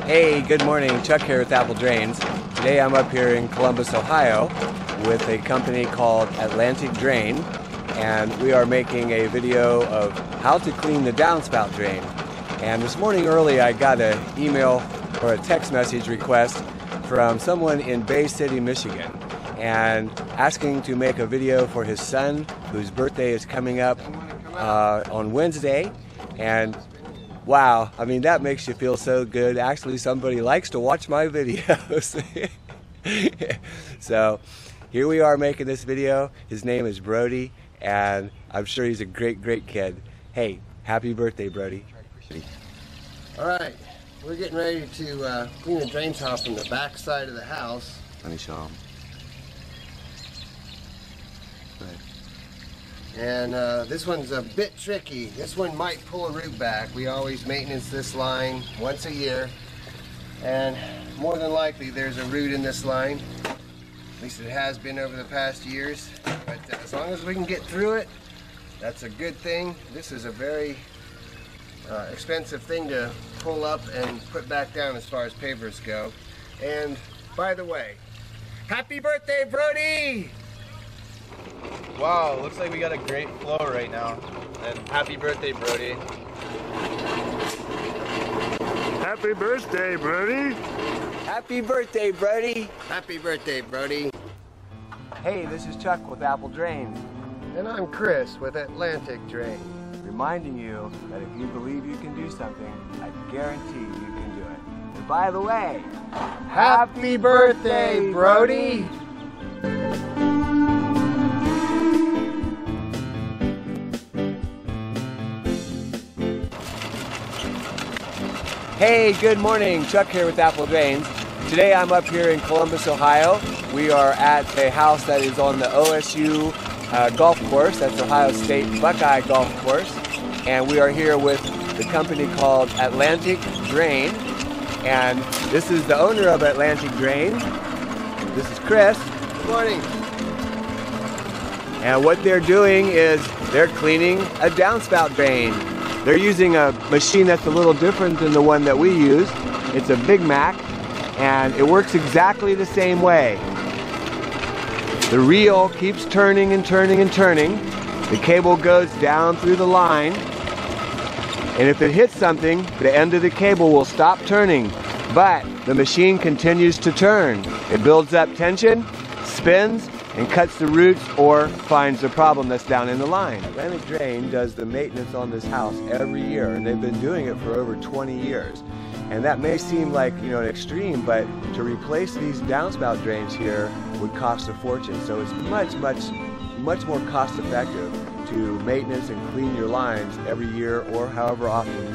Hey, good morning. Chuck here with Apple Drains. Today I'm up here in Columbus, Ohio with a company called Atlantic Drain, and we are making a video of how to clean the downspout drain. And this morning early I got an email or a text message request from someone in Basin, Michigan, and asking to make a video for his son whose birthday is coming up on Wednesday. And wow, I mean, that makes you feel so good. Actually, somebody likes to watch my videos. So here we are making this video. His name is Brody, and I'm sure he's a great kid. Hey, happy birthday, Brody. All right, we're getting ready to clean the drain tile from the back side of the house. Let me show him. And this one's a bit tricky. This one might pull a root back. We always maintenance this line once a year, and more than likely there's a root in this line. At least it has been over the past years, but as long as we can get through it, that's a good thing. This is a very expensive thing to pull up and put back down as far as pavers go. And by the way, happy birthday, Brody! Wow, looks like we got a great flow right now. And happy birthday, Brody. Happy birthday, Brody. Happy birthday, Brody. Happy birthday, Brody. Hey, this is Chuck with Apple Drains, And I'm Chris with Atlantic Drain. reminding you that if you believe you can do something, I guarantee you can do it. And by the way, Happy birthday, Brody! hey, good morning. Chuck here with Apple Drains. Today I'm up here in Columbus, Ohio. We are at a house that is on the OSU golf course. That's Ohio State Buckeye Golf Course. And we are here with the company called Atlantic Drain. And this is the owner of Atlantic Drain. This is Chris. Good morning. And what they're doing is they're cleaning a downspout drain. They're using a machine that's a little different than the one that we use. It's a Big Mac, and it works exactly the same way. The reel keeps turning and turning and turning. The cable goes down through the line, and if it hits something, the end of the cable will stop turning, but the machine continues to turn. It builds up tension, spins, and cuts the roots or finds the problem that's down in the line. Atlantic Drain does the maintenance on this house every year, and they've been doing it for over 20 years. And that may seem like, you know, an extreme, but to replace these downspout drains here would cost a fortune. So it's much more cost effective to maintenance and clean your lines every year or however often